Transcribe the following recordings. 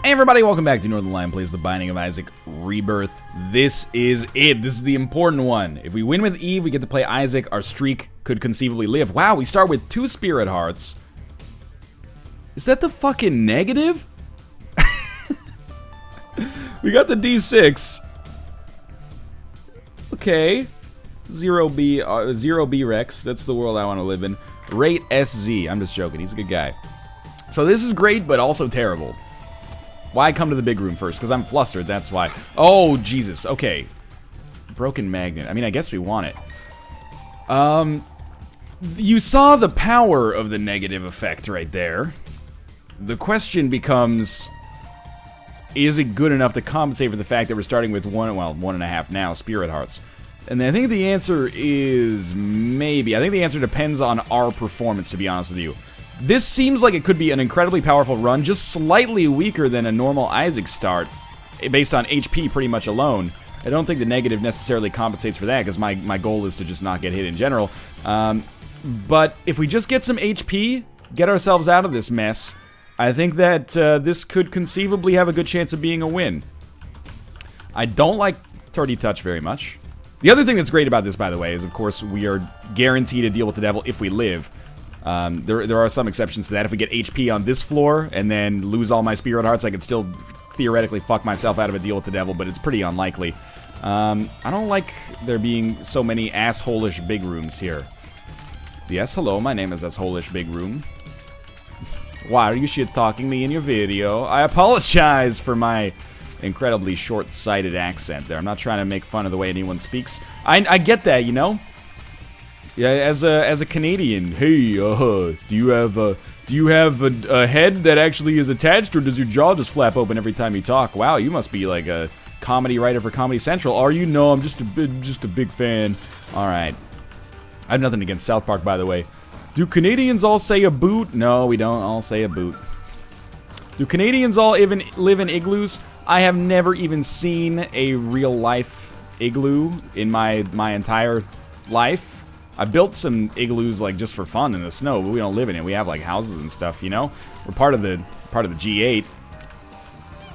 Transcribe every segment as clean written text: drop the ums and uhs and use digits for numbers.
Hey everybody, welcome back to Northern Lion Plays The Binding of Isaac Rebirth. This is it. This is the important one. If we win with Eve, we get to play Isaac. Our streak could conceivably live. Wow, we start with 2 Spirit Hearts. Is that the fucking negative? We got the D6. Okay. 0B Rex. That's the world I want to live in. Rate SZ. I'm just joking. He's a good guy. So this is great, but also terrible. Why come to the big room first? Because I'm flustered, that's why. Oh, Jesus. Okay. Broken magnet. I mean, I guess we want it. You saw the power of the negative effect right there. The question becomes, is it good enough to compensate for the fact that we're starting with 1.5 now, Spirit Hearts? And I think the answer is maybe. I think the answer depends on our performance, to be honest with you. This seems like it could be an incredibly powerful run, just slightly weaker than a normal Isaac start, based on HP pretty much alone. I don't think the negative necessarily compensates for that, because my goal is to just not get hit in general. But if we just get some HP, get ourselves out of this mess, I think that this could conceivably have a good chance of being a win. I don't like Turdy Touch very much. The other thing that's great about this, by the way, is of course we are guaranteed to deal with the devil if we live. There are some exceptions to that. If we get HP on this floor and then lose all my Spirit Hearts, I could still theoretically fuck myself out of a deal with the devil, but it's pretty unlikely. I don't like there being so many asshole-ish big rooms here. Yes, hello, my name is asshole-ish big room. Why are you shit-talking me in your video? I apologize for my incredibly short-sighted accent there. I'm not trying to make fun of the way anyone speaks. I get that, you know? Yeah, as a Canadian, hey, do you have a head that actually is attached, or does your jaw just flap open every time you talk? Wow, you must be like a comedy writer for Comedy Central. Are you? No, I'm just a big fan. All right, I have nothing against South Park, by the way. Do Canadians all say a boot? No, we don't all say a boot. Do Canadians all even live in igloos? I have never even seen a real life igloo in my entire life. I built some igloos like just for fun in the snow, but we don't live in it. We have like houses and stuff, you know? We're part of the G8.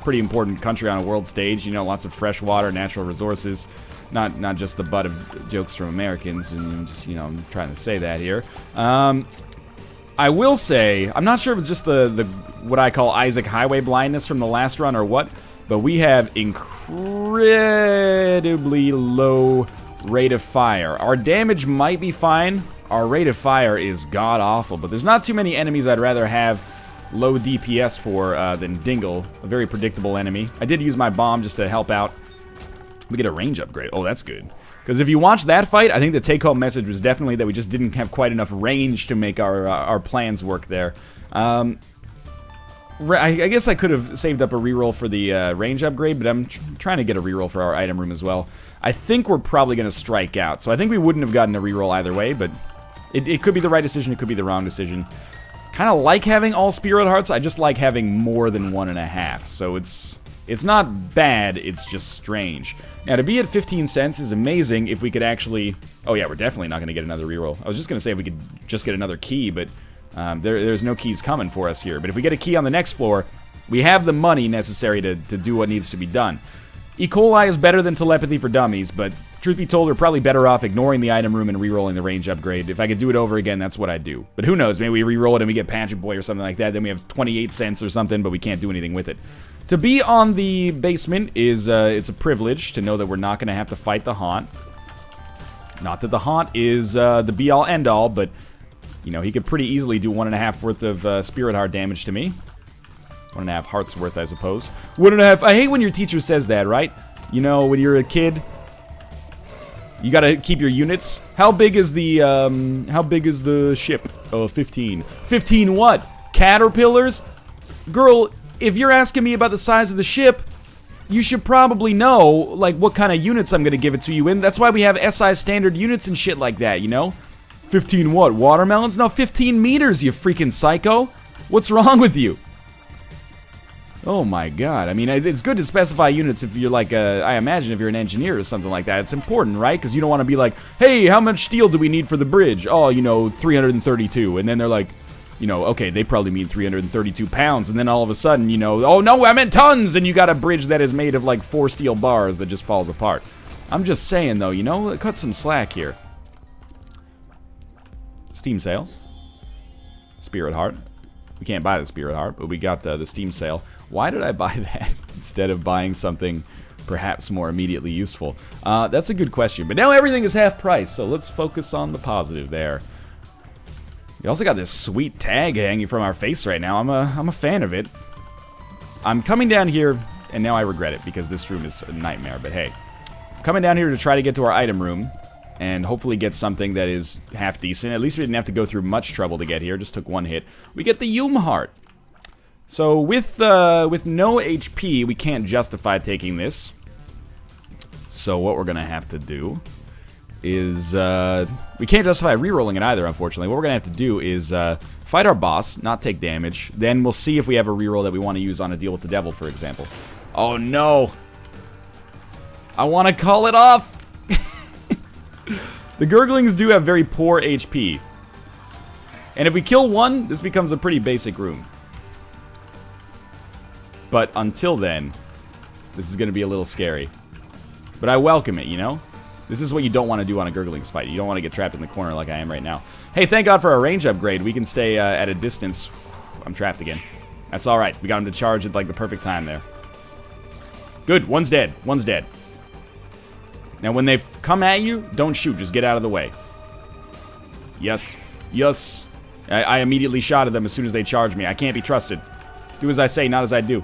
Pretty important country on a world stage, you know, lots of fresh water, natural resources. Not just the butt of jokes from Americans, and I'm just, you know, I'm trying to say that here. I will say, I'm not sure if it's just the what I call Isaac highway blindness from the last run or what, but we have incredibly low rate of fire. Our damage might be fine. Our rate of fire is god-awful, but there's not too many enemies I'd rather have low DPS for than Dingle, a very predictable enemy. I did use my bomb just to help out. We get a range upgrade. Oh, that's good. Because if you watch that fight, I think the take-home message was definitely that we just didn't have quite enough range to make our plans work there. I guess I could have saved up a reroll for the range upgrade, but I'm trying to get a reroll for our item room as well. I think we're probably going to strike out, so I think we wouldn't have gotten a reroll either way, but it could be the right decision, it could be the wrong decision. Kind of like having all Spirit Hearts, I just like having more than 1.5, so it's not bad, it's just strange. Now, to be at 15 cents is amazing if we could actually... Oh yeah, we're definitely not going to get another reroll. I was just going to say if we could just get another key, but... there's no keys coming for us here. But if we get a key on the next floor, we have the money necessary to do what needs to be done. E. coli is better than telepathy for dummies, but truth be told, we're probably better off ignoring the item room and re-rolling the range upgrade. If I could do it over again, that's what I'd do. But who knows, maybe we re-roll it and we get Pageant Boy or something like that, then we have 28 cents or something, but we can't do anything with it. To be on the basement is, it's a privilege to know that we're not going to have to fight the Haunt. Not that the Haunt is the be-all, end-all, but... You know, he could pretty easily do 1.5 worth of Spirit Heart damage to me. 1.5 hearts worth, I suppose. 1.5. I hate when your teacher says that, right? You know, when you're a kid, you gotta keep your units. How big is the ship? Oh, 15. 15 what? Caterpillars? Girl, if you're asking me about the size of the ship, you should probably know, like, what kind of units I'm gonna give it to you in. That's why we have SI standard units and shit like that, you know? 15 what? Watermelons? No, 15 meters, you freaking psycho. What's wrong with you? Oh my god. I mean, it's good to specify units if you're like, I imagine if you're an engineer or something like that. It's important, right? Because you don't want to be like, hey, how much steel do we need for the bridge? Oh, you know, 332. And then they're like, you know, okay, they probably mean 332 pounds, and then all of a sudden, you know, oh no, I meant tons, and you got a bridge that is made of like 4 steel bars that just falls apart. I'm just saying, though, you know, cut some slack here. Steam sale. Spirit Heart. We can't buy the Spirit Heart, but we got the Steam sale. Why did I buy that instead of buying something perhaps more immediately useful? That's a good question, but now everything is half price, so let's focus on the positive there. We also got this sweet tag hanging from our face right now. I'm a fan of it. I'm coming down here, and now I regret it because this room is a nightmare, but hey. I'm coming down here to try to get to our item room and hopefully get something that is half decent. At least we didn't have to go through much trouble to get here. Just took 1 hit. We get the Yum Heart. So with no HP, we can't justify taking this. So what we're going to have to do is, we can't justify re-rolling it either, unfortunately. What we're going to have to do is fight our boss, not take damage. Then we'll see if we have a re-roll that we want to use on a deal with the devil, for example. Oh, no. I want to call it off. The Gurglings do have very poor HP. And if we kill one, this becomes a pretty basic room. But until then, this is going to be a little scary. But I welcome it, you know? This is what you don't want to do on a Gurglings fight. You don't want to get trapped in the corner like I am right now. Hey, thank God for our range upgrade. We can stay at a distance. I'm trapped again. That's alright. We got him to charge at like the perfect time there. Good. One's dead. One's dead. Now, when they've come at you, don't shoot. Just get out of the way. Yes. Yes. I immediately shot at them as soon as they charged me. I can't be trusted. Do as I say, not as I do.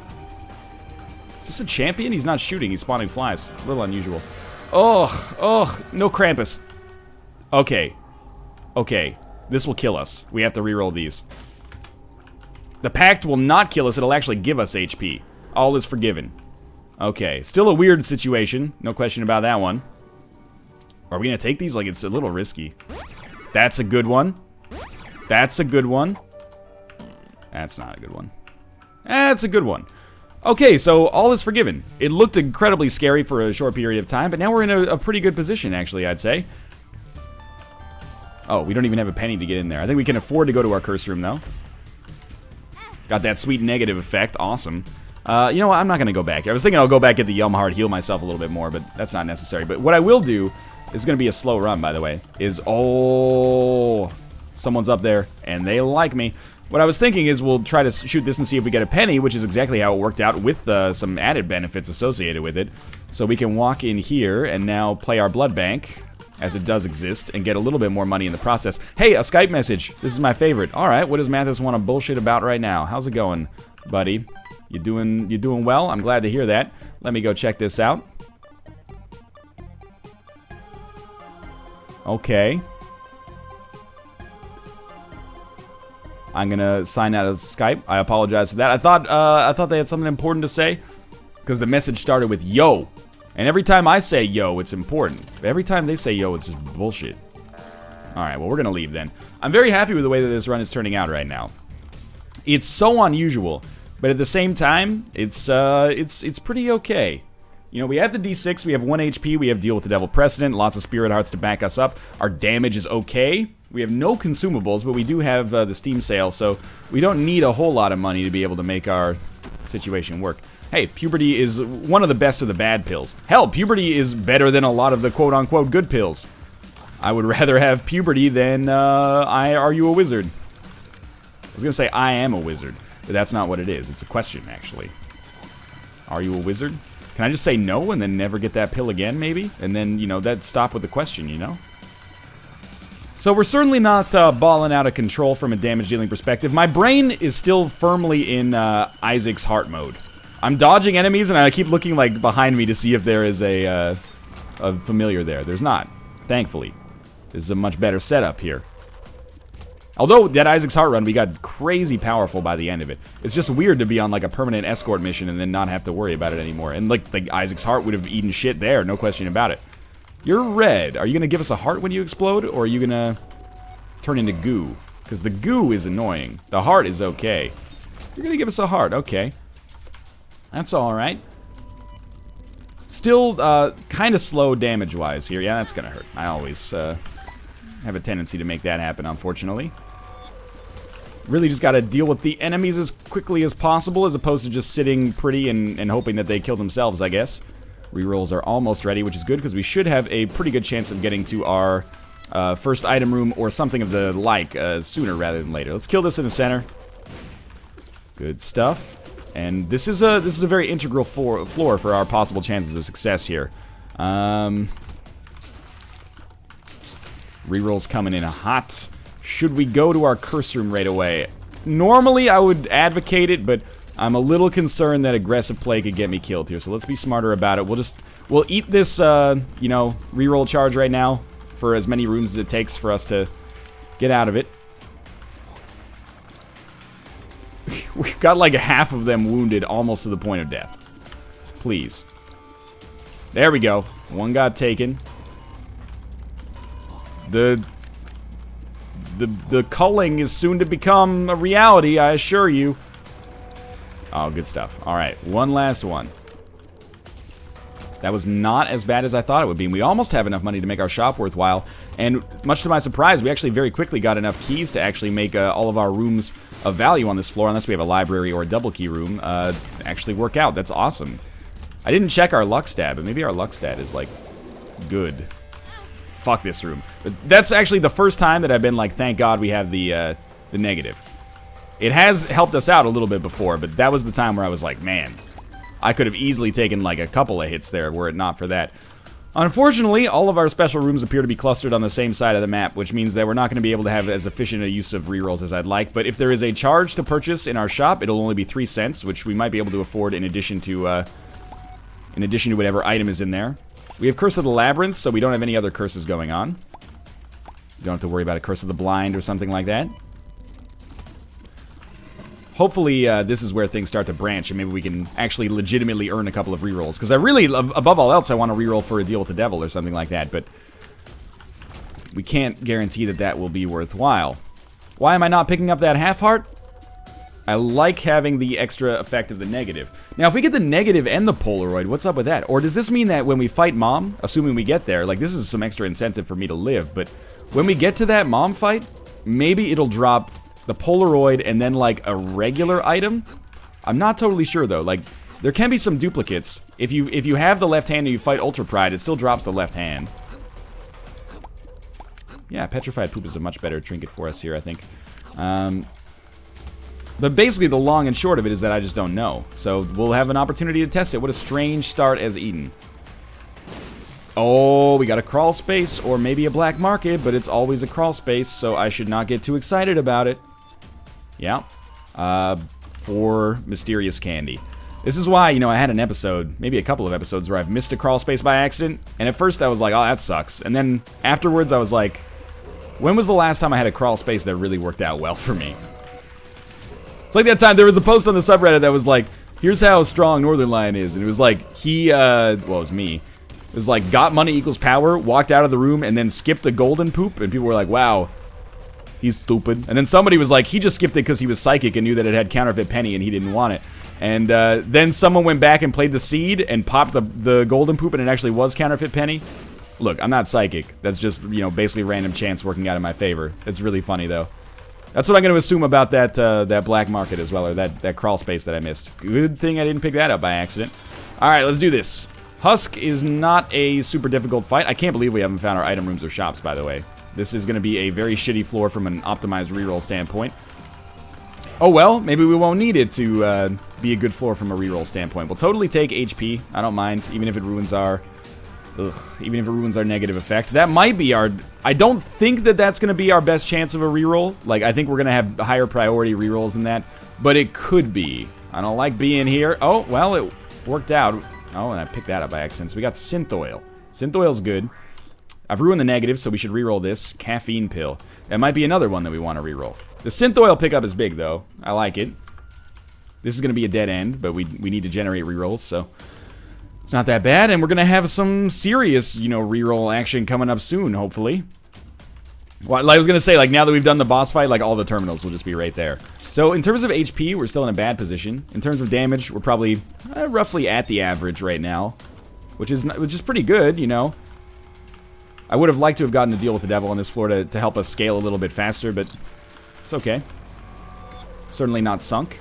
Is this a champion? He's not shooting. He's spawning flies. A little unusual. Ugh. Ugh. No Krampus. Okay. Okay. This will kill us. We have to reroll these. The pact will not kill us. It'll actually give us HP. All is forgiven. Okay. Still a weird situation. No question about that one. Are we going to take these? Like, it's a little risky. That's a good one. That's a good one. That's not a good one. That's a good one. Okay, so all is forgiven. It looked incredibly scary for a short period of time, but now we're in a pretty good position, actually, I'd say. Oh, we don't even have a penny to get in there. I think we can afford to go to our curse room, though. Got that sweet negative effect. Awesome. You know what? I'm not going to go back. I was thinking I'll go back, get the Yum Heart, heal myself a little bit more, but that's not necessary. But what I will do, is going to be a slow run, by the way, is, oh, someone's up there, and they like me. What I was thinking is we'll try to shoot this and see if we get a penny, which is exactly how it worked out with some added benefits associated with it. So we can walk in here and now play our blood bank, as it does exist, and get a little bit more money in the process. Hey, a Skype message. This is my favorite. All right, what does Mathis want to bullshit about right now? How's it going, buddy? You doing well? I'm glad to hear that. Let me go check this out. Okay. I'm gonna sign out of Skype. I apologize for that. I thought they had something important to say, because the message started with yo, and every time I say yo, it's important. But every time they say yo, it's just bullshit. All right, well, we're gonna leave then. I'm very happy with the way that this run is turning out right now. It's so unusual, but at the same time, it's pretty okay. You know, we have the D6, we have 1 HP, we have Deal with the Devil Precedent, lots of Spirit Hearts to back us up. Our damage is okay. We have no consumables, but we do have the Steam sale, so we don't need a whole lot of money to be able to make our situation work. Hey, puberty is one of the best of the bad pills. Hell, puberty is better than a lot of the quote-unquote good pills. I would rather have puberty than Are You a Wizard? I was going to say I am a wizard, but that's not what it is. It's a question, actually. Are you a wizard? Can I just say no and then never get that pill again, maybe? And then, you know, that'd stop with the question, you know? So we're certainly not balling out of control from a damage-dealing perspective. My brain is still firmly in Isaac's heart mode. I'm dodging enemies, and I keep looking like behind me to see if there is a familiar there. There's not, thankfully. This is a much better setup here. Although, that Isaac's Heart run, we got crazy powerful by the end of it. It's just weird to be on, like, a permanent escort mission and then not have to worry about it anymore. And, like, Isaac's Heart would have eaten shit there, no question about it. You're red. Are you going to give us a heart when you explode, or are you going to turn into goo? Because the goo is annoying. The heart is okay. You're going to give us a heart. Okay. That's alright. Still, kind of slow damage-wise here. Yeah, that's going to hurt. I always have a tendency to make that happen, unfortunately. Really just gotta deal with the enemies as quickly as possible, as opposed to just sitting pretty and hoping that they kill themselves, I guess. Rerolls are almost ready, which is good, because we should have a pretty good chance of getting to our first item room or something of the like sooner rather than later. Let's kill this in the center. Good stuff. And this is a very integral floor for our possible chances of success here. Rerolls coming in hot. Should we go to our curse room right away? Normally, I would advocate it, but I'm a little concerned that aggressive play could get me killed here. So let's be smarter about it. We'll eat this, you know, reroll charge right now for as many rooms as it takes for us to get out of it. We've got like half of them wounded almost to the point of death. Please. There we go. One got taken. The culling is soon to become a reality, I assure you. Oh, good stuff. Alright, one last one. That was not as bad as I thought it would be. We almost have enough money to make our shop worthwhile. And much to my surprise, we actually very quickly got enough keys to actually make all of our rooms of value on this floor, unless we have a library or a double key room, actually work out. That's awesome. I didn't check our luck stat, but maybe our luck stat is, like, good. Fuck this room. But that's actually the first time that I've been like, thank God we have the negative. It has helped us out a little bit before, but that was the time where I was like, man, I could have easily taken like a couple of hits there were it not for that. Unfortunately, all of our special rooms appear to be clustered on the same side of the map, which means that we're not going to be able to have as efficient a use of rerolls as I'd like. But if there is a charge to purchase in our shop, it'll only be 3 cents, which we might be able to afford in addition to whatever item is in there. We have Curse of the Labyrinth, so we don't have any other curses going on. You don't have to worry about a Curse of the Blind or something like that. Hopefully, this is where things start to branch, and maybe we can actually legitimately earn a couple of rerolls. Because I really, above all else, I want to reroll for a deal with the devil or something like that, but we can't guarantee that that will be worthwhile. Why am I not picking up that half heart? I like having the extra effect of the negative. Now, if we get the negative and the Polaroid, what's up with that? Or does this mean that when we fight Mom, assuming we get there, like this is some extra incentive for me to live, but when we get to that Mom fight, maybe it'll drop the Polaroid and then like a regular item? I'm not totally sure though. Like, there can be some duplicates. If you have the left hand and you fight Ultra Pride, it still drops the left hand. Yeah, Petrified Poop is a much better trinket for us here, I think. But basically, the long and short of it is that I just don't know. So we'll have an opportunity to test it. What a strange start as Eden. Oh, we got a crawl space or maybe a black market, but it's always a crawl space, so I should not get too excited about it. Yeah. For mysterious candy. This is why, you know, I had an episode, maybe a couple of episodes, where I've missed a crawl space by accident. And at first I was like, oh, that sucks. And then afterwards I was like, when was the last time I had a crawl space that really worked out well for me? It's like that time, there was a post on the subreddit that was like, here's how strong Northern Lion is. And it was like, well, it was me. It was like, got money equals power, walked out of the room, and then skipped a golden poop. And people were like, wow, he's stupid. And then somebody was like, he just skipped it because he was psychic and knew that it had counterfeit penny and he didn't want it. And then someone went back and played the seed and popped the golden poop and it actually was counterfeit penny. Look, I'm not psychic. That's just, you know, basically random chance working out in my favor. It's really funny, though. That's what I'm going to assume about that black market as well, or that crawl space that I missed. Good thing I didn't pick that up by accident. Alright, let's do this. Husk is not a super difficult fight. I can't believe we haven't found our item rooms or shops, by the way. This is going to be a very shitty floor from an optimized reroll standpoint. Oh well, maybe we won't need it to be a good floor from a reroll standpoint. We'll totally take HP. I don't mind, even if it ruins our... even if it ruins our negative effect. That might be our... I don't think that that's going to be our best chance of a reroll. Like, I think we're going to have higher priority rerolls than that. But it could be. I don't like being here. Oh, well, it worked out. Oh, and I picked that up by accident. So we got Synth Oil. Synth Oil's good. I've ruined the negative, so we should reroll this. Caffeine Pill. That might be another one that we want to reroll. The Synth Oil pickup is big, though. I like it. This is going to be a dead end, but we need to generate rerolls, so... It's not that bad, and we're going to have some serious, you know, reroll action coming up soon, hopefully. Well, I was going to say, like, now that we've done the boss fight, like, all the terminals will just be right there. So, in terms of HP, we're still in a bad position. In terms of damage, we're probably roughly at the average right now. Which is pretty good, you know. I would have liked to have gotten a deal with the devil on this floor to help us scale a little bit faster, but it's okay. Certainly not sunk.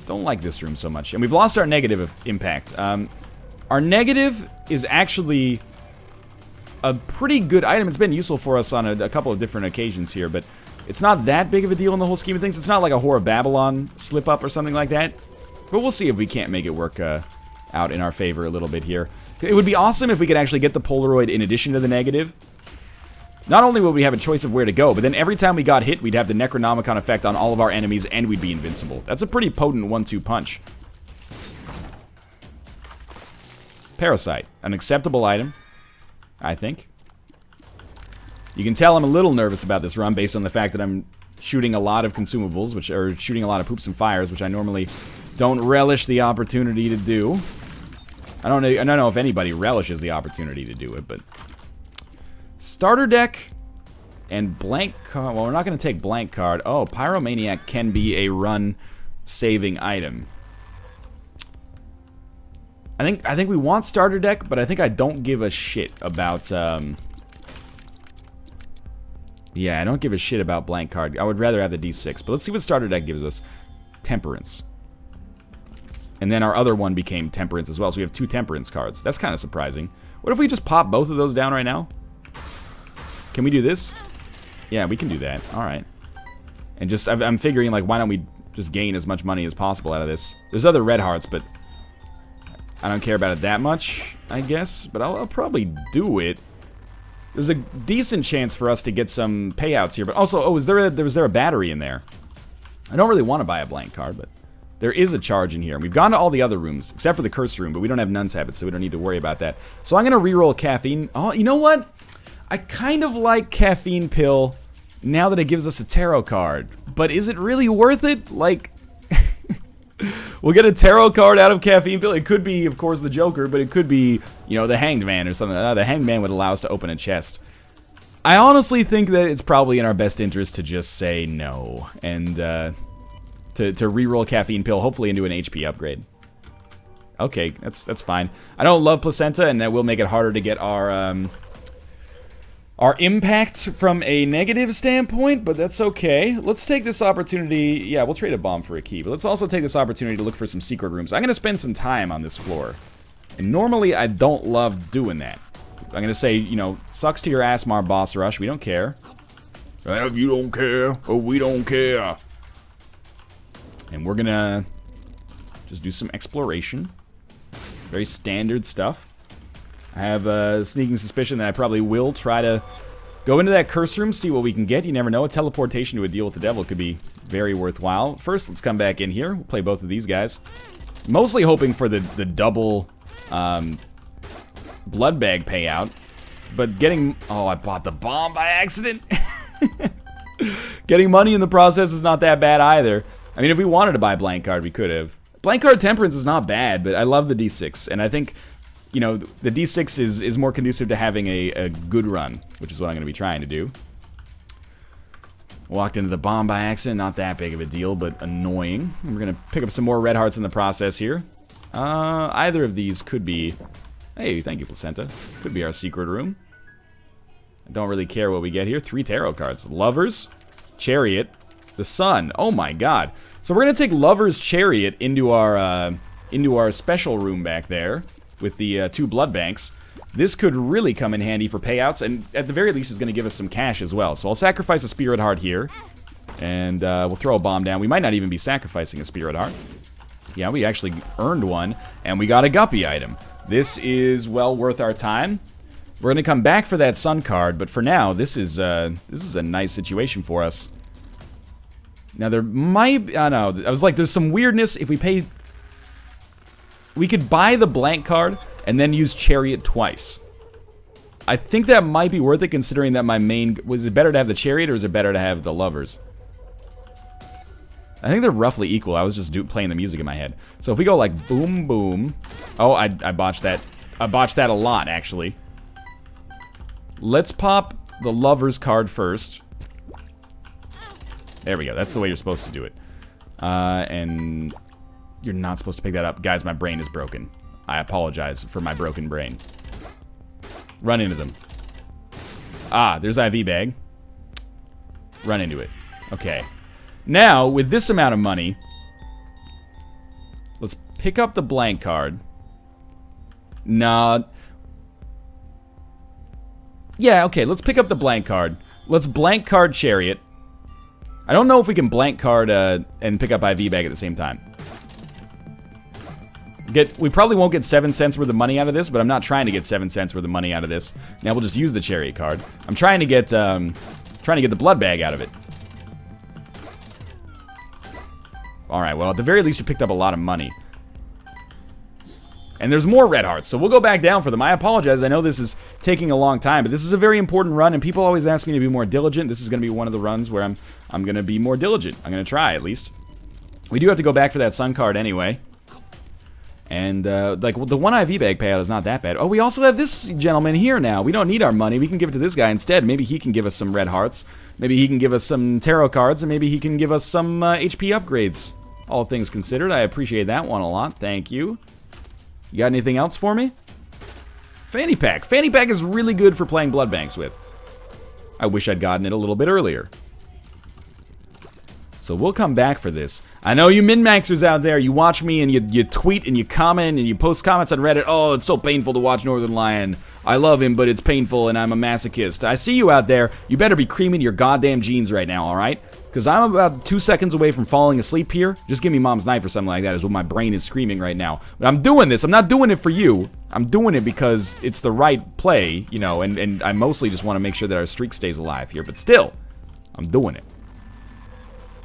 Don't like this room so much. And we've lost our negative impact. Our negative is actually a pretty good item. It's been useful for us on a couple of different occasions here, but it's not that big of a deal in the whole scheme of things. It's not like a Whore of Babylon slip-up or something like that. But we'll see if we can't make it work out in our favor a little bit here. It would be awesome if we could actually get the Polaroid in addition to the negative. Not only would we have a choice of where to go, but then every time we got hit, we'd have the Necronomicon effect on all of our enemies, and we'd be invincible. That's a pretty potent 1-2 punch. Parasite. An acceptable item, I think. You can tell I'm a little nervous about this run based on the fact that I'm shooting a lot of consumables, which are shooting a lot of poops and fires, which I normally don't relish the opportunity to do. I don't know if anybody relishes the opportunity to do it, but... Starter deck and blank card. Well, we're not going to take blank card. Oh, Pyromaniac can be a run-saving item. I think we want starter deck, but I think I don't give a shit about... Yeah, I don't give a shit about blank card. I would rather have the D6, but let's see what starter deck gives us. Temperance. And then our other one became Temperance as well, so we have 2 Temperance cards. That's kind of surprising. What if we just pop both of those down right now? Can we do this? Yeah, we can do that. Alright. And just, I'm figuring, like, why don't we just gain as much money as possible out of this? There's other red hearts, but I don't care about it that much, I guess. But I'll probably do it. There's a decent chance for us to get some payouts here. But also, oh, was there a battery in there? I don't really want to buy a blank card, but there is a charge in here. And we've gone to all the other rooms, except for the Curse room, but we don't have Nun's Habit, so we don't need to worry about that. So I'm going to reroll Caffeine. Oh, you know what? I kind of like Caffeine Pill now that it gives us a tarot card. But is it really worth it? Like, we'll get a tarot card out of Caffeine Pill. It could be, of course, the Joker, but it could be, you know, the Hanged Man or something. The Hanged Man would allow us to open a chest. I honestly think that it's probably in our best interest to just say no. And, to reroll Caffeine Pill, hopefully into an HP upgrade. Okay, that's fine. I don't love Placenta, and that will make it harder to get our impact from a negative standpoint, but that's okay. Let's take this opportunity. Yeah, we'll trade a bomb for a key, but let's also take this opportunity to look for some secret rooms. I'm going to spend some time on this floor. And normally, I don't love doing that. I'm going to say, you know, sucks to your ass, Mar Boss Rush. We don't care. If you don't care, oh, we don't care. And we're going to just do some exploration. Very standard stuff. I have a sneaking suspicion that I probably will try to go into that Curse room, see what we can get. You never know. A teleportation to a deal with the devil could be very worthwhile. First, let's come back in here. We'll play both of these guys. Mostly hoping for the double blood bag payout. But getting... Oh, I bought the bomb by accident. Getting money in the process is not that bad either. I mean, if we wanted to buy a blank card, we could have. Blank card Temperance is not bad, but I love the D6. And I think... You know, the D6 is more conducive to having a good run, which is what I'm going to be trying to do. Walked into the bomb by accident, not that big of a deal, but annoying. We're going to pick up some more red hearts in the process here. Either of these could be... Hey, thank you, Placenta. Could be our secret room. I don't really care what we get here. 3 tarot cards. Lovers, Chariot, the Sun. Oh my god. So we're going to take Lover's Chariot into our special room back there. With the 2 blood banks. This could really come in handy for payouts, and at the very least is going to give us some cash as well. So I'll sacrifice a Spirit Heart here, and we'll throw a bomb down. We might not even be sacrificing a Spirit Heart. Yeah, we actually earned one, and we got a Guppy item. This is well worth our time. We're going to come back for that Sun card, but for now, this is a nice situation for us. Now there might... I don't know. I was like, there's some weirdness if we pay... We could buy the blank card and then use Chariot twice. I think that might be worth it considering that my main... Was it better to have the Chariot or is it better to have the Lovers? I think they're roughly equal. I was just playing the music in my head. So if we go like boom, boom... Oh, I botched that. I botched that a lot, actually. Let's pop the Lovers card first. There we go. That's the way you're supposed to do it. And... You're not supposed to pick that up. Guys, my brain is broken. I apologize for my broken brain. Run into them. Ah, there's IV bag. Run into it. Okay. Now, with this amount of money, let's pick up the blank card. Nah. Yeah, okay, let's pick up the blank card. Let's blank card Chariot. I don't know if we can blank card and pick up IV bag at the same time. We probably won't get 7 cents worth of money out of this, but I'm not trying to get 7 cents worth of money out of this. Now we'll just use the Chariot card. I'm trying to get the blood bag out of it. Alright, well, at the very least, you picked up a lot of money. And there's more red hearts, so we'll go back down for them. I apologize, I know this is taking a long time, but this is a very important run, and people always ask me to be more diligent. This is going to be one of the runs where I'm going to be more diligent. I'm going to try, at least. We do have to go back for that sun card anyway. And, like, the one IV bag payout is not that bad. Oh, we also have this gentleman here now. We don't need our money. We can give it to this guy instead. Maybe he can give us some red hearts. Maybe he can give us some tarot cards, and maybe he can give us some HP upgrades. All things considered, I appreciate that one a lot. Thank you. You got anything else for me? Fanny pack. Fanny pack is really good for playing blood banks with. I wish I'd gotten it a little bit earlier. So we'll come back for this. I know you min-maxers out there, you watch me and you tweet and you comment and you post comments on Reddit. Oh, it's so painful to watch Northern Lion. I love him, but it's painful and I'm a masochist. I see you out there. You better be creaming your goddamn jeans right now, alright? Because I'm about 2 seconds away from falling asleep here. Just give me mom's knife or something like that is what my brain is screaming right now. But I'm doing this. I'm not doing it for you. I'm doing it because it's the right play, you know, and I mostly just want to make sure that our streak stays alive here. But still, I'm doing it.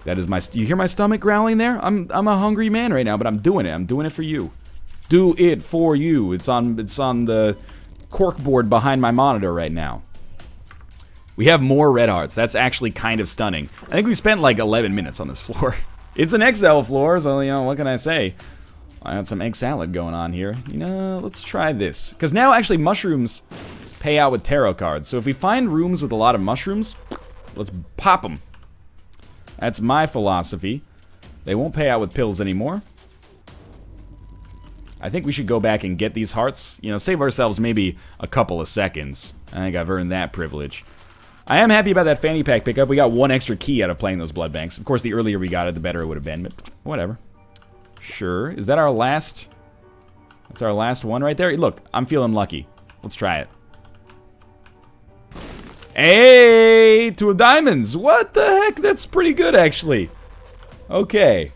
That is my... Do you hear my stomach growling there? I'm a hungry man right now, but I'm doing it. I'm doing it for you. Do it for you. It's on the corkboard behind my monitor right now. We have more red hearts. That's actually kind of stunning. I think we spent like 11 minutes on this floor. It's an XL floor, so, you know, what can I say? I got some egg salad going on here. You know, let's try this. Because now, actually, mushrooms pay out with tarot cards. So if we find rooms with a lot of mushrooms, let's pop them. That's my philosophy. They won't pay out with pills anymore. I think we should go back and get these hearts. You know, save ourselves maybe a couple of seconds. I think I've earned that privilege. I am happy about that fanny pack pickup. We got 1 extra key out of playing those blood banks. Of course, the earlier we got it, the better it would have been, but whatever. Sure. Is that our last? That's our last one right there? Look, I'm feeling lucky. Let's try it. Hey, 2 diamonds. What the heck? That's pretty good, actually. Okay.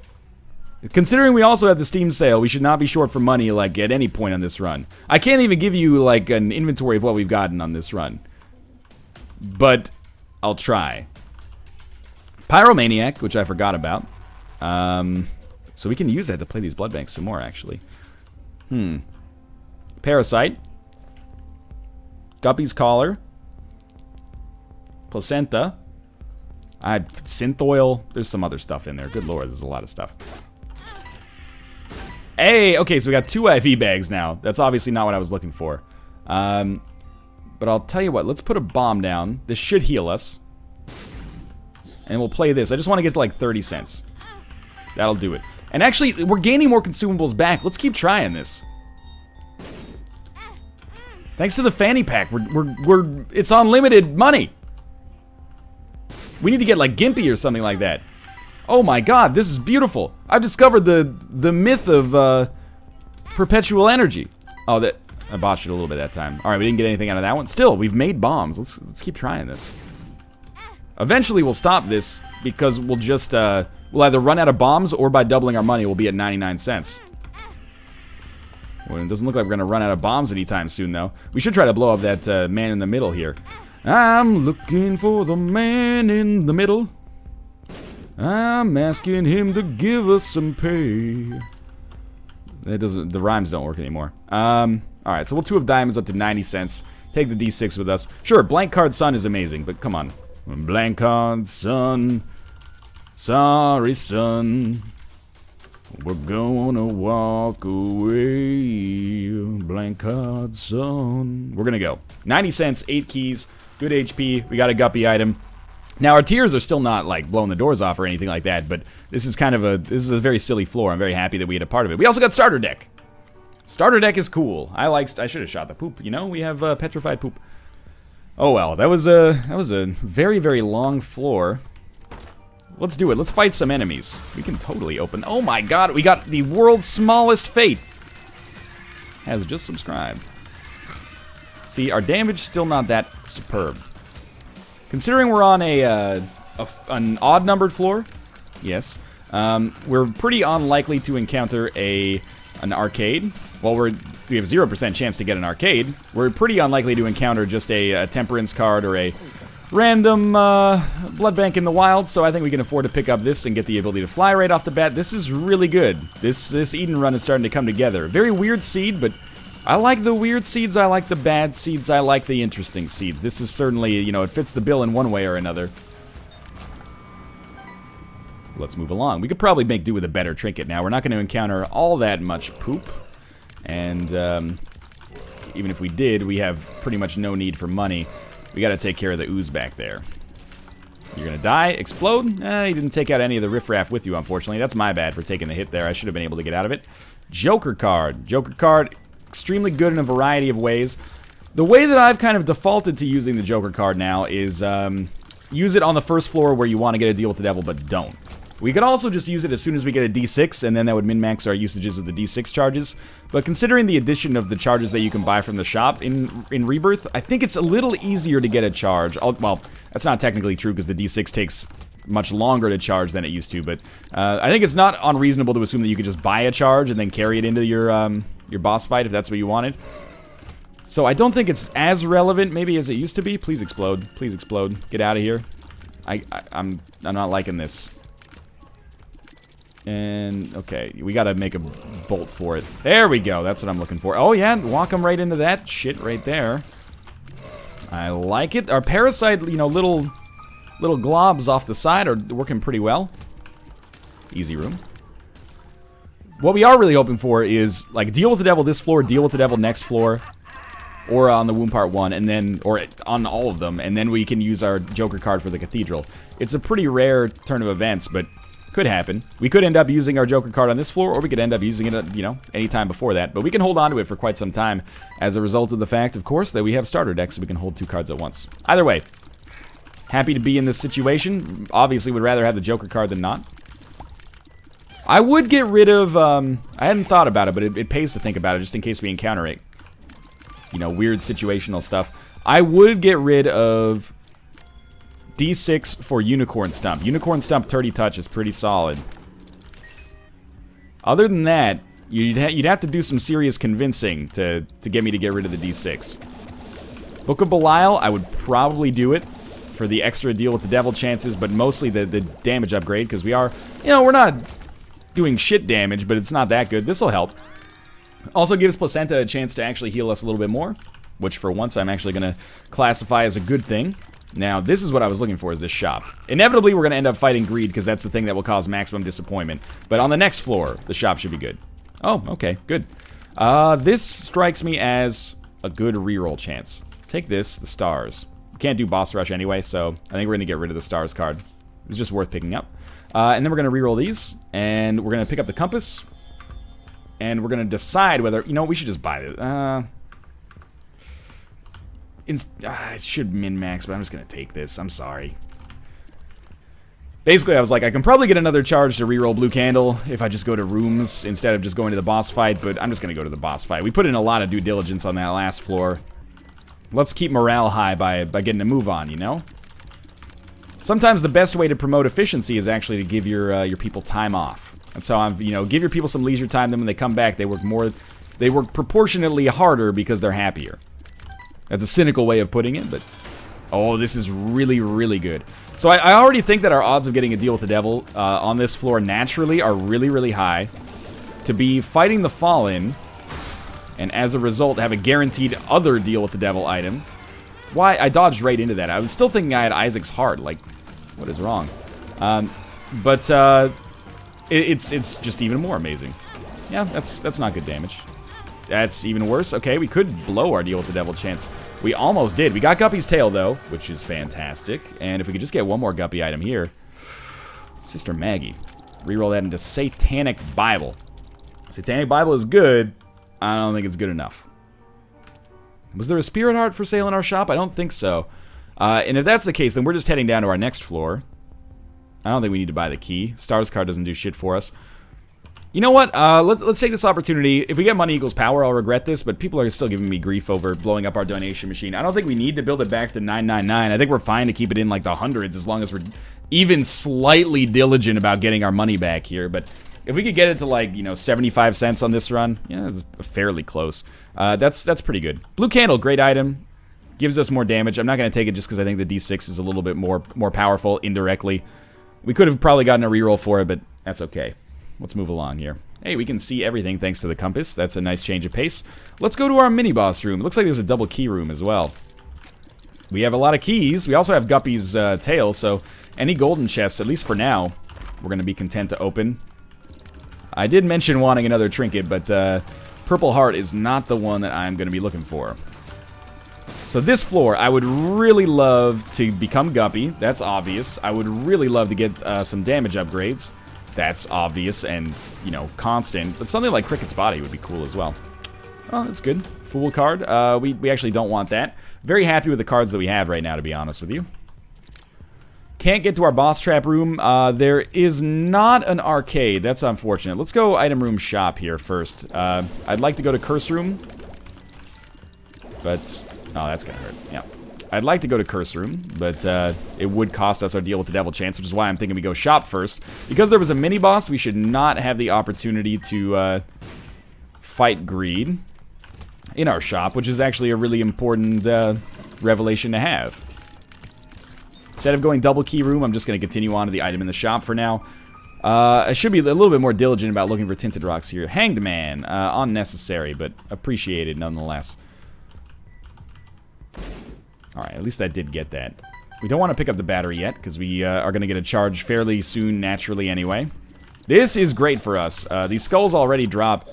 Considering we also have the Steam sale, we should not be short for money, like, at any point on this run. I can't even give you, like, an inventory of what we've gotten on this run. But I'll try. Pyromaniac, which I forgot about. So we can use that to play these blood banks some more, actually. Parasite. Guppy's Collar. Placenta. Synth oil. There's some other stuff in there. Good lord, there's a lot of stuff. Hey, okay, so we got 2 IV bags now. That's obviously not what I was looking for. But I'll tell you what, let's put a bomb down. This should heal us. And we'll play this. I just want to get to like 30 cents. That'll do it. And actually, we're gaining more consumables back. Let's keep trying this. Thanks to the fanny pack, it's unlimited money. We need to get like Gimpy or something like that. Oh my god, this is beautiful. I've discovered the myth of perpetual energy. Oh, that I botched it a little bit that time. All right, we didn't get anything out of that one. Still, we've made bombs. Let's keep trying this. Eventually, we'll stop this because we'll just we'll either run out of bombs or by doubling our money, we'll be at 99 cents. Well, it doesn't look like we're gonna run out of bombs anytime soon, though. We should try to blow up that man in the middle here. I'm looking for the man in the middle. I'm asking him to give us some pay. It doesn't. The rhymes don't work anymore. All right, so we'll 2 of diamonds up to 90 cents. Take the D6 with us. Sure, blank card sun is amazing, but come on. Blank card sun. Sorry, son. We're gonna walk away. Blank card sun. We're gonna go. 90 cents, 8 keys, good HP. We got a guppy item. Now, our tiers are still not, like, blowing the doors off or anything like that, but this is kind of a very silly floor. I'm very happy that we had a part of it. We also got starter deck. Starter deck is cool. I should have shot the poop, you know? We have petrified poop. Oh well, that was a very, very long floor. Let's do it. Let's fight some enemies. We can totally open... Oh my god, we got the world's smallest fate. Has just subscribed. See, our damage still not that superb. Considering we're on an odd-numbered floor, yes, we're pretty unlikely to encounter an arcade. Well, we have 0% chance to get an arcade. We're pretty unlikely to encounter just a temperance card or a random blood bank in the wild, so I think we can afford to pick up this and get the ability to fly right off the bat. This is really good. This Eden run is starting to come together. Very weird seed, but I like the weird seeds, I like the bad seeds, I like the interesting seeds. This is certainly, you know, it fits the bill in one way or another. Let's move along. We could probably make do with a better trinket now. We're not going to encounter all that much poop. And even if we did, we have pretty much no need for money. We got to take care of the ooze back there. You're going to die? Explode? You didn't take out any of the riffraff with you, unfortunately. That's my bad for taking the hit there. I should have been able to get out of it. Joker card. Joker card, extremely good in a variety of ways. The way that I've kind of defaulted to using the Joker card now is use it on the first floor where you want to get a deal with the devil, but don't. We could also just use it as soon as we get a D6, and then that would min-max our usages of the D6 charges. But considering the addition of the charges that you can buy from the shop in Rebirth, I think it's a little easier to get a charge. Well, that's not technically true because the D6 takes much longer to charge than it used to, but I think it's not unreasonable to assume that you could just buy a charge and then carry it into your boss fight if that's what you wanted. So I don't think it's as relevant maybe as it used to be. Please explode. Please explode. Get out of here. I'm not liking this. And, okay, we gotta make a bolt for it. There we go, that's what I'm looking for. Oh yeah, walk them right into that shit right there. I like it. Our parasite, you know, little globs off the side are working pretty well. Easy room. What we are really hoping for is, like, deal with the devil this floor, deal with the devil next floor, or on the Womb Part 1, and then, or on all of them, and then we can use our Joker card for the Cathedral. It's a pretty rare turn of events, but could happen. We could end up using our Joker card on this floor, or we could end up using it, you know, any time before that. But we can hold on to it for quite some time as a result of the fact, of course, that we have starter decks, so we can hold 2 cards at once. Either way, happy to be in this situation. Obviously, would rather have the Joker card than not. I would get rid of, I hadn't thought about it, but it pays to think about it, just in case we encounter it. You know, weird situational stuff. I would get rid of D6 for Unicorn Stump. Unicorn Stump 30 touch is pretty solid. Other than that, you'd have to do some serious convincing to get me to get rid of the D6. Book of Belial, I would probably do it for the extra deal with the devil chances, but mostly the damage upgrade, because we are, you know, we're not doing shit damage, but it's not that good. This will help. Also gives Placenta a chance to actually heal us a little bit more, which for once I'm actually going to classify as a good thing. Now, this is what I was looking for, is this shop. Inevitably, we're going to end up fighting greed, because that's the thing that will cause maximum disappointment. But on the next floor, the shop should be good. Oh, okay, good. This strikes me as a good reroll chance. Take this, the stars. We can't do boss rush anyway, so I think we're going to get rid of the stars card. It was just worth picking up. And then we're going to reroll these, and we're going to pick up the compass. And we're going to decide whether, you know, we should just buy this. It should min-max, but I'm just going to take this. I'm sorry. Basically, I was like, I can probably get another charge to reroll Blue Candle if I just go to rooms instead of just going to the boss fight, but I'm just going to go to the boss fight. We put in a lot of due diligence on that last floor. Let's keep morale high by getting a move on, you know? Sometimes the best way to promote efficiency is actually to give your people time off. And so, you know, give your people some leisure time, then when they come back, they work proportionately harder because they're happier. That's a cynical way of putting it, but... Oh, this is really, really good. So I already think that our odds of getting a deal with the devil on this floor naturally are really, really high. To be fighting the Fallen, and as a result have a guaranteed other deal with the devil item. Why? I dodged right into that. I was still thinking I had Isaac's heart. Like, what is wrong? It's just even more amazing. Yeah, that's not good damage. That's even worse. Okay, we could blow our deal with the devil chance. We almost did. We got Guppy's tail, though, which is fantastic. And if we could just get one more Guppy item here. Sister Maggie. Reroll that into Satanic Bible. Satanic Bible is good. I don't think it's good enough. Was there a Spirit Heart for sale in our shop? I don't think so. And if that's the case, then we're just heading down to our next floor. I don't think we need to buy the key. Stars card doesn't do shit for us. You know what? Let's take this opportunity. If we get money equals power, I'll regret this, but people are still giving me grief over blowing up our donation machine. I don't think we need to build it back to 999. I think we're fine to keep it in like the hundreds as long as we're even slightly diligent about getting our money back here. But if we could get it to like, you know, 75 cents on this run, yeah, it's fairly close. That's pretty good. Blue candle, great item. Gives us more damage. I'm not going to take it just because I think the D6 is a little bit more powerful indirectly. We could have probably gotten a reroll for it, but that's okay. Let's move along here. Hey, we can see everything thanks to the compass. That's a nice change of pace. Let's go to our mini-boss room. It looks like there's a double key room as well. We have a lot of keys. We also have Guppy's tail, so any golden chests, at least for now, we're going to be content to open. I did mention wanting another trinket, but Purple Heart is not the one that I'm going to be looking for. So this floor, I would really love to become Guppy. That's obvious. I would really love to get some damage upgrades. That's obvious and, you know, constant. But something like Cricket's Body would be cool as well. Oh, that's good. Fool card. We actually don't want that. Very happy with the cards that we have right now, to be honest with you. Can't get to our boss trap room. There is not an arcade. That's unfortunate. Let's go item room shop here first. I'd like to go to curse room. But, oh, that's gonna hurt. Yeah. I'd like to go to Curse Room, but it would cost us our deal with the Devil Chance, which is why I'm thinking we go shop first. Because there was a mini-boss, we should not have the opportunity to fight Greed in our shop, which is actually a really important revelation to have. Instead of going double key room, I'm just going to continue on to the item in the shop for now. I should be a little bit more diligent about looking for tinted rocks here. Hanged Man, unnecessary, but appreciated nonetheless. Alright, at least that did get that. We don't want to pick up the battery yet, because we are going to get a charge fairly soon, naturally, anyway. This is great for us. These skulls already drop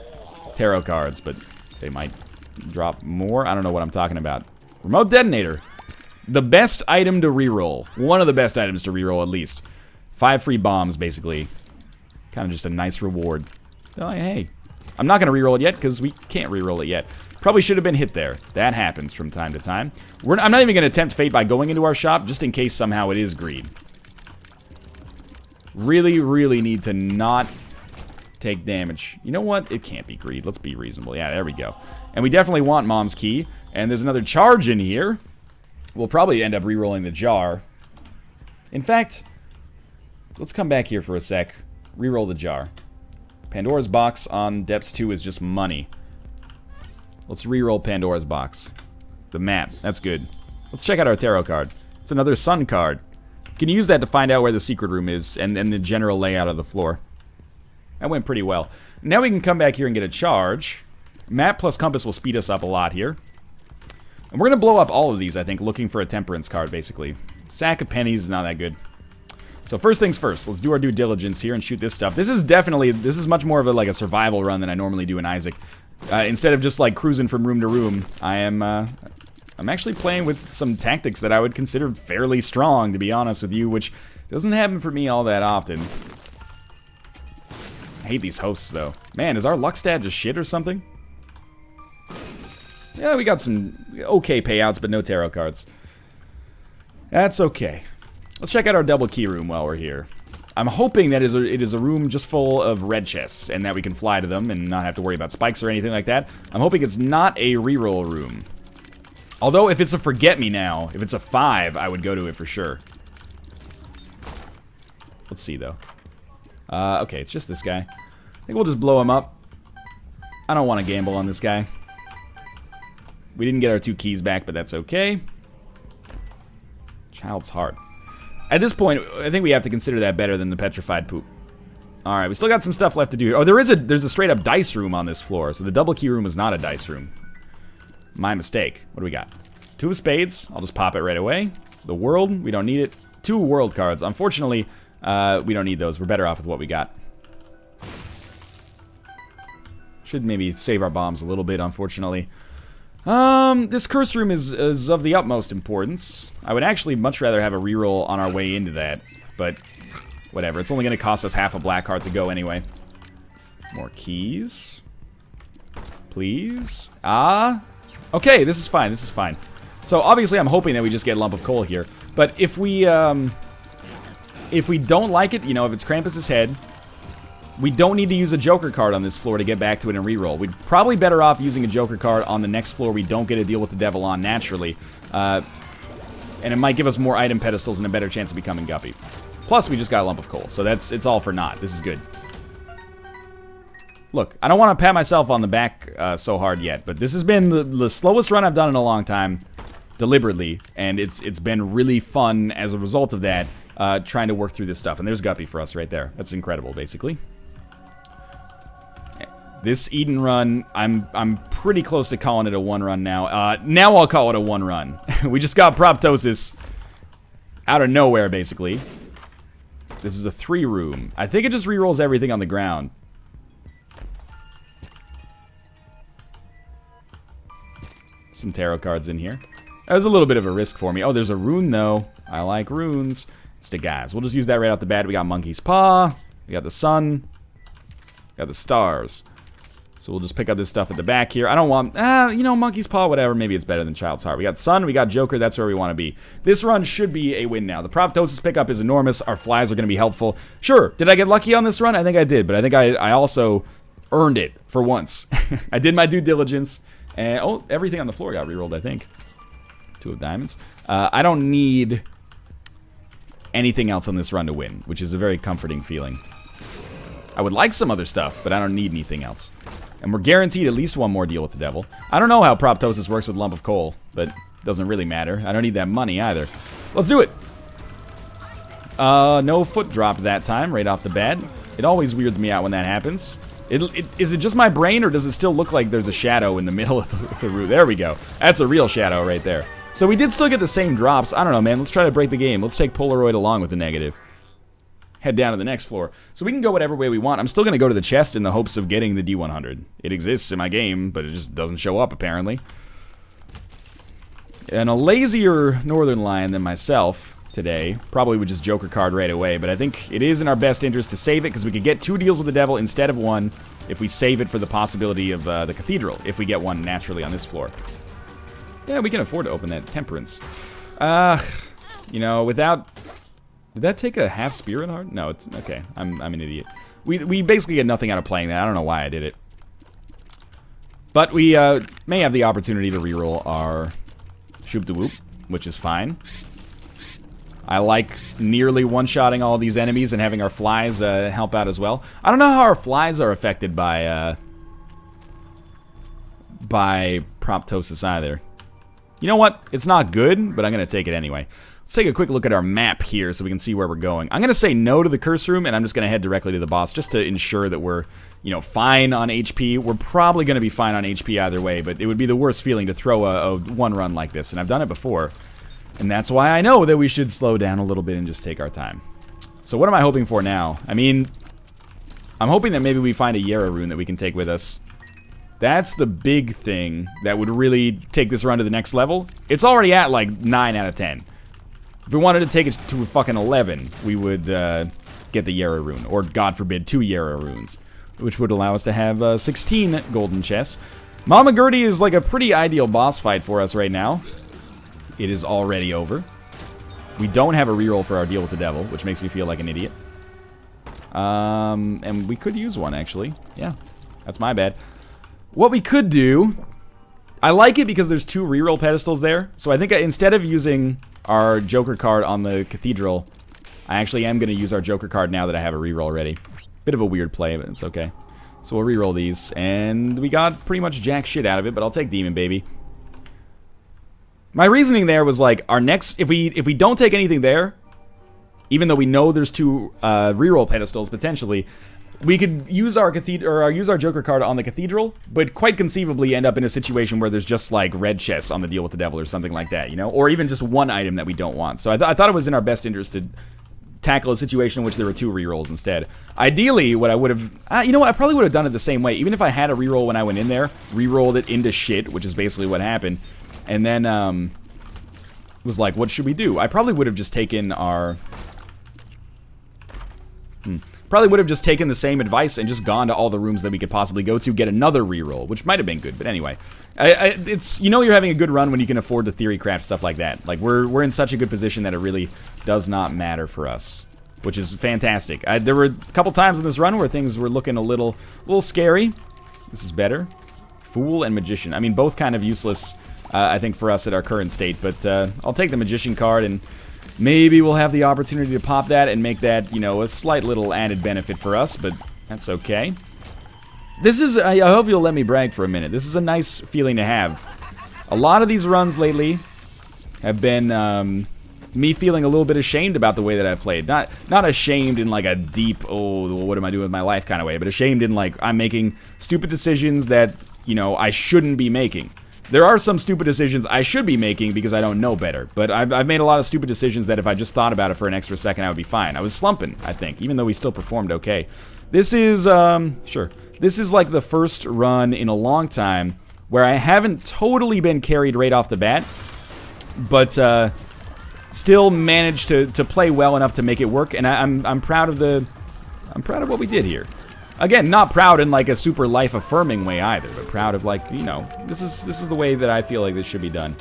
tarot cards, but they might drop more. I don't know what I'm talking about. Remote detonator. The best item to reroll. One of the best items to reroll, at least. 5 free bombs, basically. Kind of just a nice reward. So, hey, I'm not going to reroll it yet, because we can't reroll it yet. Probably should have been hit there. That happens from time to time. I'm not even going to attempt fate by going into our shop, just in case somehow it is greed. Really, really need to not take damage. You know what? It can't be greed. Let's be reasonable. Yeah, there we go. And we definitely want Mom's Key. And there's another charge in here. We'll probably end up re-rolling the jar. In fact, let's come back here for a sec. Re-roll the jar. Pandora's box on Depths 2 is just money. Let's re-roll Pandora's box. The map. That's good. Let's check out our tarot card. It's another sun card. You can use that to find out where the secret room is and the general layout of the floor. That went pretty well. Now we can come back here and get a charge. Map plus compass will speed us up a lot here. And we're going to blow up all of these, I think, looking for a temperance card, basically. Sack of pennies is not that good. So first things first, let's do our due diligence here and shoot this stuff. This is much more of a survival run than I normally do in Isaac. Instead of just like cruising from room to room, I'm actually playing with some tactics that I would consider fairly strong, to be honest with you, which doesn't happen for me all that often. I hate these hosts, though. Man, is our luck stat just shit or something? Yeah, we got some okay payouts, but no tarot cards. That's okay. Let's check out our double key room while we're here. I'm hoping that it is a room just full of red chests, and that we can fly to them and not have to worry about spikes or anything like that. I'm hoping it's not a reroll room. Although, if it's a forget-me-now, if it's a 5, I would go to it for sure. Let's see, though. Okay, it's just this guy. I think we'll just blow him up. I don't want to gamble on this guy. We didn't get our 2 keys back, but that's okay. Child's Heart. At this point, I think we have to consider that better than the petrified poop. Alright, we still got some stuff left to do. Oh, there's a straight-up dice room on this floor, so the double key room is not a dice room. My mistake. What do we got? 2 of spades. I'll just pop it right away. The world. We don't need it. 2 world cards. Unfortunately, we don't need those. We're better off with what we got. Should maybe save our bombs a little bit, unfortunately. This curse room is of the utmost importance. I would actually much rather have a reroll on our way into that, but whatever. It's only going to cost us half a black card to go anyway. More keys. Please. Okay, this is fine, this is fine. So, obviously, I'm hoping that we just get a lump of coal here, but if we if we don't like it, you know, if it's Krampus's head, we don't need to use a Joker card on this floor to get back to it and reroll. We'd probably better off using a Joker card on the next floor we don't get to deal with the devil on naturally. And it might give us more item pedestals and a better chance of becoming Guppy. Plus, we just got a lump of coal, so it's all for naught. This is good. Look, I don't want to pat myself on the back so hard yet, but this has been the slowest run I've done in a long time, deliberately, and it's been really fun as a result of that, trying to work through this stuff. And there's Guppy for us right there. That's incredible, basically. This Eden run, I'm pretty close to calling it a one run now. Now I'll call it a one run. We just got Proptosis out of nowhere, basically. This is a 3-room. I think it just rerolls everything on the ground. Some tarot cards in here. That was a little bit of a risk for me. Oh, there's a rune, though. I like runes. It's to guys. We'll just use that right off the bat. We got Monkey's Paw. We got the sun. We got the stars. So we'll just pick up this stuff at the back here. I don't want, you know, Monkey's Paw, whatever. Maybe it's better than Child's Heart. We got Sun, we got Joker. That's where we want to be. This run should be a win now. The Proptosis pickup is enormous. Our flies are going to be helpful. Sure, did I get lucky on this run? I think I did, but I think I also earned it for once. I did my due diligence. And, oh, everything on the floor got rerolled, I think. 2 of diamonds. I don't need anything else on this run to win, which is a very comforting feeling. I would like some other stuff, but I don't need anything else. And we're guaranteed at least one more deal with the devil. I don't know how Proptosis works with Lump of Coal, but it doesn't really matter. I don't need that money either. Let's do it! No foot drop that time, right off the bat. It always weirds me out when that happens. Is it just my brain, or does it still look like there's a shadow in the middle of the room? There we go. That's a real shadow right there. So we did still get the same drops. I don't know, man. Let's try to break the game. Let's take Polaroid along with the negative. Head down to the next floor. So we can go whatever way we want. I'm still going to go to the chest in the hopes of getting the D100. It exists in my game, but it just doesn't show up, apparently. And a lazier Northern Lion than myself today probably would just Joker card right away, but I think it is in our best interest to save it, because we could get 2 deals with the devil instead of 1 if we save it for the possibility of the cathedral, if we get 1 naturally on this floor. Yeah, we can afford to open that Temperance. You know, without... Did that take a half spirit heart? No, it's... Okay, I'm an idiot. We basically get nothing out of playing that. I don't know why I did it. But we may have the opportunity to reroll our Shoop de Whoop, which is fine. I like nearly one-shotting all these enemies and having our flies help out as well. I don't know how our flies are affected by Proptosis either. You know what? It's not good, but I'm going to take it anyway. Let's take a quick look at our map here so we can see where we're going. I'm going to say no to the curse room, and I'm just going to head directly to the boss just to ensure that we're, you know, fine on HP. We're probably going to be fine on HP either way, but it would be the worst feeling to throw a one run like this, and I've done it before. And that's why I know that we should slow down a little bit and just take our time. So what am I hoping for now? I mean, I'm hoping that maybe we find a Yera rune that we can take with us. That's the big thing that would really take this run to the next level. It's already at like 9 out of 10. If we wanted to take it to a fucking 11, we would get the Yera rune. Or, God forbid, 2 Yera runes. Which would allow us to have 16 golden chests. Mama Gertie is like a pretty ideal boss fight for us right now. It is already over. We don't have a reroll for our deal with the devil, which makes me feel like an idiot. And we could use one, actually. Yeah, that's my bad. What we could do... I like it because there's 2 reroll pedestals there. So I think instead of using our Joker card on the Cathedral, I actually am going to use our Joker card now that I have a reroll ready. Bit of a weird play, but it's okay. So we'll reroll these, and we got pretty much jack shit out of it, but I'll take Demon Baby. My reasoning there was like, our next, if we don't take anything there, even though we know there's 2 reroll pedestals potentially, we could use our Joker card on the Cathedral, but quite conceivably end up in a situation where there's just like red chests on the deal with the devil or something like that, you know, or even just 1 item that we don't want. So I thought it was in our best interest to tackle a situation in which there were 2 rerolls instead. Ideally, what I would have, you know what, I probably would have done it the same way. Even if I had a reroll when I went in there, rerolled it into shit, which is basically what happened. And then, was like, what should we do? I probably would have just taken our... Probably would have just taken the same advice and just gone to all the rooms that we could possibly go to, get another reroll, which might have been good, but anyway. It's, you know, you're having a good run when you can afford to theory craft stuff like that. Like, we're in such a good position that it really does not matter for us. which is fantastic. There were a couple times in this run where things were looking a little scary. This is better. Fool and Magician. I mean, both kind of useless, I think, for us at our current state, but I'll take the Magician card, and maybe we'll have the opportunity to pop that and make that, you know, a slight little added benefit for us, but that's okay. This is, I hope you'll let me brag for a minute. This is a nice feeling to have. A lot of these runs lately have been me feeling a little bit ashamed about the way that I've played. Not ashamed in like a deep, oh, what am I doing with my life kind of way, but ashamed in like I'm making stupid decisions that, you know, I shouldn't be making. There are some stupid decisions I should be making because I don't know better, but I've made a lot of stupid decisions that if I just thought about it for an extra second, I would be fine. I was slumping, I think, even though we still performed okay. This is, sure. This is like the first run in a long time where I haven't totally been carried right off the bat, but still managed to play well enough to make it work, and I'm proud of what we did here. Again, not proud in like a super life-affirming way either, but proud of like, you know, this is the way that I feel like this should be done.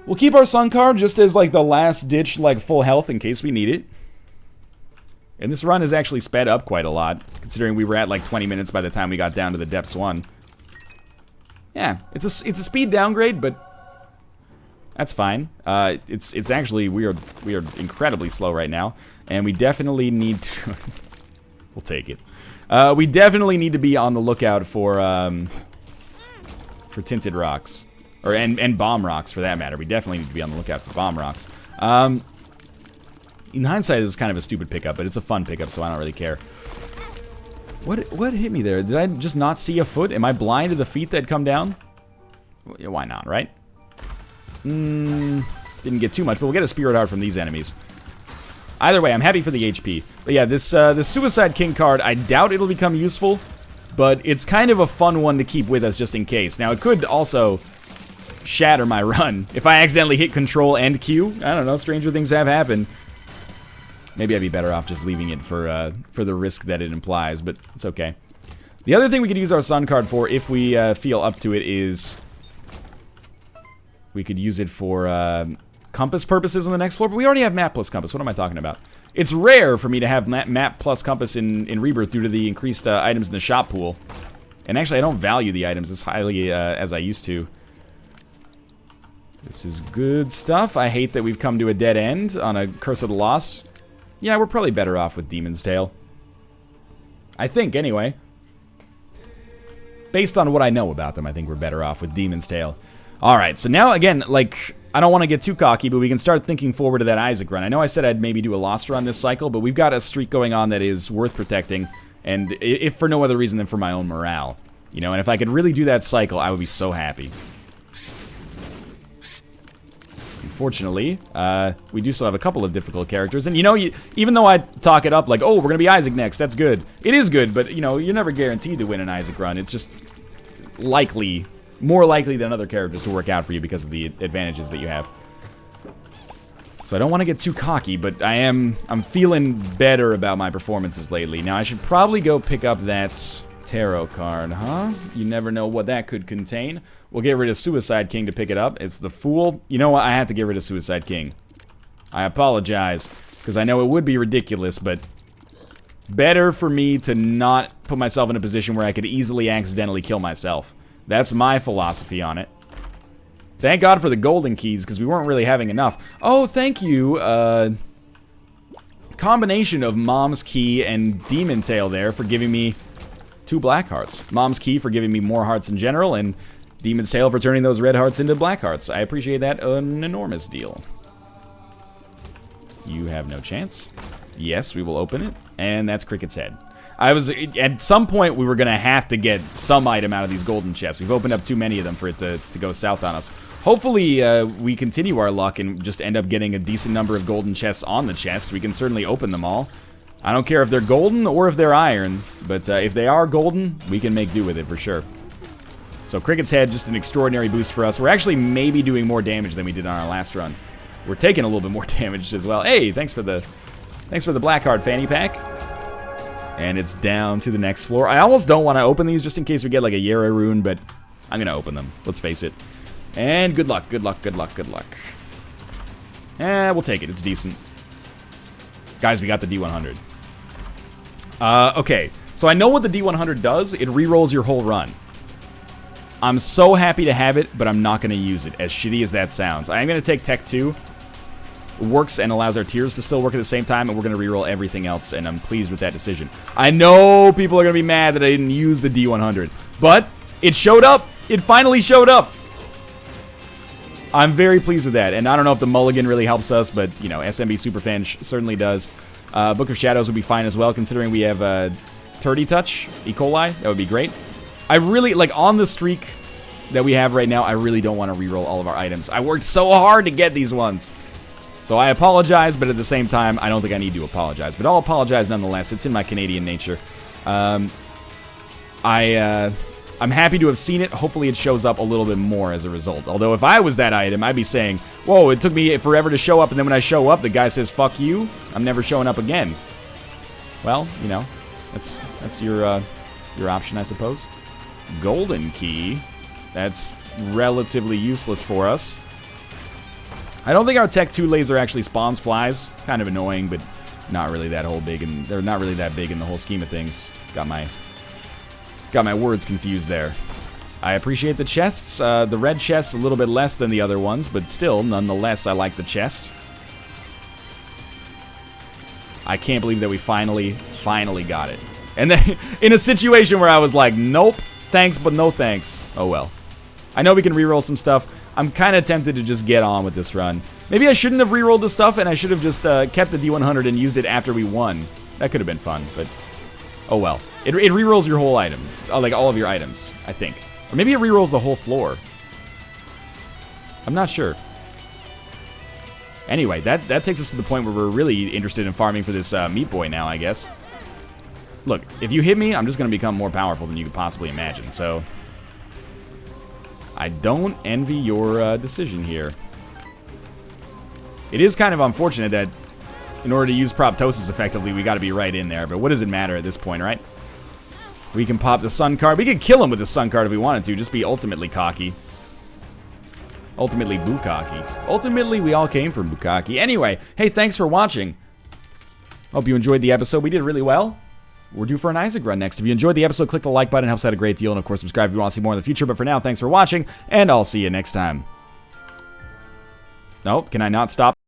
We'll keep our Sun card just as like the last ditch, like full health in case we need it. And this run is actually sped up quite a lot, considering we were at like 20 minutes by the time we got down to the Depths 1. Yeah, it's a speed downgrade, but that's fine. It's actually we are incredibly slow right now, and we definitely need to. We'll take it. We definitely need to be on the lookout for tinted rocks, or and bomb rocks for that matter. We definitely need to be on the lookout for bomb rocks. In hindsight, this is kind of a stupid pickup, but it's a fun pickup, so I don't really care. What hit me there? Did I just not see a foot? Am I blind to the feet that come down? Why not, right? Didn't get too much, but we'll get a Spirit Heart from these enemies. Either way, I'm happy for the HP. But yeah, this Suicide King card, I doubt it'll become useful, but it's kind of a fun one to keep with us just in case. Now, it could also shatter my run. If I accidentally hit Control and Q, I don't know, stranger things have happened. Maybe I'd be better off just leaving it for the risk that it implies, but it's okay. The other thing we could use our Sun card for, if we feel up to it, is we could use it for compass purposes on the next floor, but we already have map plus compass. What am I talking about? It's rare for me to have map plus compass in Rebirth due to the increased items in the shop pool. And actually, I don't value the items as highly as I used to. This is good stuff. I hate that we've come to a dead end on a Curse of the Lost. Yeah, we're probably better off with Demon's Tail. I think, anyway. Based on what I know about them, I think we're better off with Demon's Tail. Alright, so now, again, like, I don't want to get too cocky, but we can start thinking forward to that Isaac run. I know I said I'd maybe do a Lost run this cycle, but we've got a streak going on that is worth protecting, and if for no other reason than for my own morale. You know, and if I could really do that cycle, I would be so happy. Unfortunately, we do still have a couple of difficult characters, and you know, even though I talk it up like, oh, we're gonna be Isaac next, that's good. It is good, but you know, you're never guaranteed to win an Isaac run. It's just likely, more likely than other characters to work out for you because of the advantages that you have. So I don't want to get too cocky, but I'm feeling better about my performances lately. Now I should probably go pick up that tarot card, huh? You never know what that could contain. We'll get rid of Suicide King to pick it up. It's the Fool. You know what? I have to get rid of Suicide King. I apologize, because I know it would be ridiculous, but better for me to not put myself in a position where I could easily accidentally kill myself. That's my philosophy on it. Thank God for the golden keys, because we weren't really having enough. Oh, thank you, combination of Mom's Key and Demon Tail there for giving me 2 black hearts. Mom's Key for giving me more hearts in general, and Demon's Tail for turning those red hearts into black hearts. I appreciate that an enormous deal. You have no chance. Yes, we will open it. And that's Cricket's head. At some point, we were going to have to get some item out of these golden chests. We've opened up too many of them for it to go south on us. Hopefully, we continue our luck and just end up getting a decent number of golden chests on the chest. We can certainly open them all. I don't care if they're golden or if they're iron, but if they are golden, we can make do with it for sure. So Cricket's head, just an extraordinary boost for us. We're actually maybe doing more damage than we did on our last run. We're taking a little bit more damage as well. Hey, thanks for the black card fanny pack. And it's down to the next floor. I almost don't want to open these just in case we get like a Yera rune, but I'm going to open them. Let's face it. And good luck, good luck, good luck, good luck. We'll take it. It's decent. Guys, we got the D100. Okay. So I know what the D100 does. It rerolls your whole run. I'm so happy to have it, but I'm not going to use it, as shitty as that sounds. I am going to take Tech 2. It works and allows our tiers to still work at the same time, and we're going to reroll everything else, and I'm pleased with that decision. I know people are going to be mad that I didn't use the D100, but it showed up. It finally showed up. I'm very pleased with that, and I don't know if the mulligan really helps us, but, you know, SMB Superfan certainly does. Book of Shadows would be fine as well, considering we have Turdy Touch, E. coli. That would be great. I really, like, on the streak that we have right now, I really don't want to reroll all of our items. I worked so hard to get these ones. So I apologize, but at the same time, I don't think I need to apologize. But I'll apologize nonetheless. It's in my Canadian nature. I'm happy to have seen it. Hopefully it shows up a little bit more as a result. Although if I was that item, I'd be saying, whoa, it took me forever to show up, and then when I show up, the guy says, fuck you, I'm never showing up again. Well, you know, that's your option, I suppose. Golden key. That's relatively useless for us. I don't think our Tech 2 laser actually spawns flies. Kind of annoying, but not really that whole big, and they're not really that big in the whole scheme of things. Got my words confused there. I appreciate the chests. The red chest's a little bit less than the other ones, but still, nonetheless, I like the chest. I can't believe that we finally got it. And then, in a situation where I was like, nope, thanks, but no thanks. Oh well. I know we can reroll some stuff. I'm kind of tempted to just get on with this run. Maybe I shouldn't have rerolled the stuff, and I should have just kept the D100 and used it after we won. That could have been fun, but oh well. It rerolls your whole item, like all of your items, I think. Or maybe it rerolls the whole floor. I'm not sure. Anyway, that takes us to the point where we're really interested in farming for this Meat Boy now, I guess. Look, if you hit me, I'm just going to become more powerful than you could possibly imagine, so I don't envy your decision here. It is kind of unfortunate that in order to use Proptosis effectively, we got to be right in there, but what does it matter at this point, right? We can pop the Sun card. We could kill him with the Sun card if we wanted to, just be ultimately cocky. Ultimately Bukkake. Ultimately, we all came from Bukkake. Anyway, hey, thanks for watching. Hope you enjoyed the episode. We did really well. We're due for an Isaac run next. If you enjoyed the episode, click the like button. It helps out a great deal. And, of course, subscribe if you want to see more in the future. But for now, thanks for watching, and I'll see you next time. Nope, can I not stop?